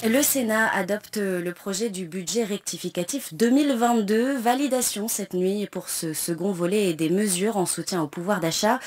Le Sénat adopte le projet du budget rectificatif 2022. Validation cette nuit pour ce second volet et des mesures en soutien au pouvoir d'achat.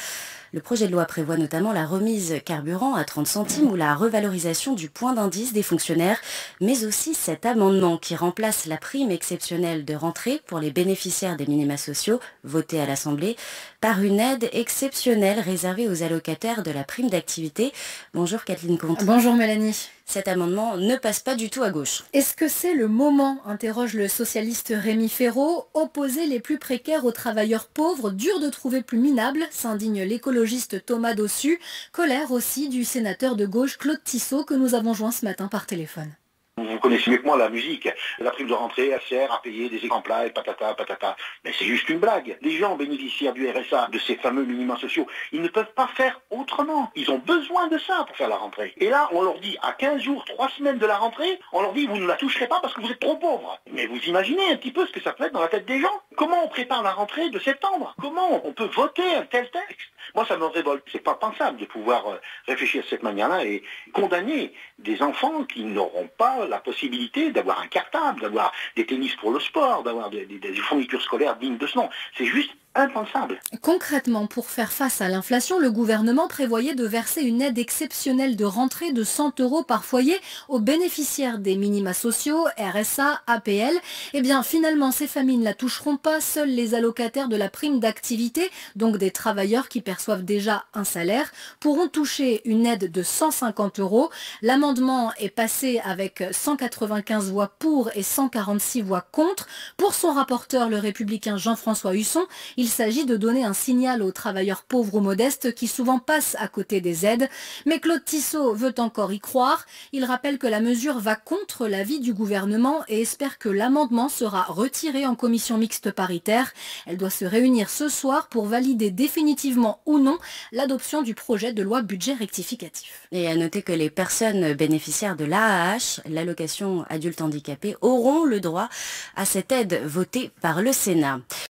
Le projet de loi prévoit notamment la remise carburant à 30 centimes ou la revalorisation du point d'indice des fonctionnaires, mais aussi cet amendement qui remplace la prime exceptionnelle de rentrée pour les bénéficiaires des minima sociaux votés à l'Assemblée par une aide exceptionnelle réservée aux allocataires de la prime d'activité. Bonjour Kathleen Comte. Bonjour Mélanie. Cet amendement ne passe pas du tout à gauche. Est-ce que c'est le moment, interroge le socialiste Rémi Féraud. Opposer les plus précaires aux travailleurs pauvres, dur de trouver plus minable, s'indigne l'écologiste Thomas Dossus. Colère aussi du sénateur de gauche Claude Tissot que nous avons joint ce matin par téléphone. Vous connaissez mieux que moi la musique. La prime de rentrée, elle sert à payer des écrans plats et patata, patata. Mais c'est juste une blague. Les gens bénéficiaires du RSA, de ces fameux minima sociaux, ils ne peuvent pas faire autrement. Ils ont besoin de ça pour faire la rentrée. Et là, on leur dit, à 15 jours, 3 semaines de la rentrée, on leur dit, vous ne la toucherez pas parce que vous êtes trop pauvres. Mais vous imaginez un petit peu ce que ça peut être dans la tête des gens? Comment on prépare la rentrée de septembre? Comment on peut voter un tel texte? Moi, ça me révolte. C'est pas pensable de pouvoir réfléchir de cette manière-là et condamner des enfants qui n'auront pas la possibilité d'avoir un cartable, d'avoir des tennis pour le sport, d'avoir des fournitures scolaires dignes de ce nom. C'est juste impensable. Concrètement, pour faire face à l'inflation, le gouvernement prévoyait de verser une aide exceptionnelle de rentrée de 100 € par foyer aux bénéficiaires des minima sociaux, RSA, APL. Eh bien, finalement, ces familles ne la toucheront pas. Seuls les allocataires de la prime d'activité, donc des travailleurs qui perçoivent déjà un salaire, pourront toucher une aide de 150 €. L'amendement est passé avec 195 voix pour et 146 voix contre. Pour son rapporteur, le républicain Jean-François Husson, il s'agit de donner un signal aux travailleurs pauvres ou modestes qui souvent passent à côté des aides. Mais Claude Tissot veut encore y croire. Il rappelle que la mesure va contre l'avis du gouvernement et espère que l'amendement sera retiré en commission mixte paritaire. Elle doit se réunir ce soir pour valider définitivement ou non l'adoption du projet de loi budget rectificatif. Et à noter que les personnes bénéficiaires de l'AAH, l'allocation adulte handicapé, auront le droit à cette aide votée par le Sénat.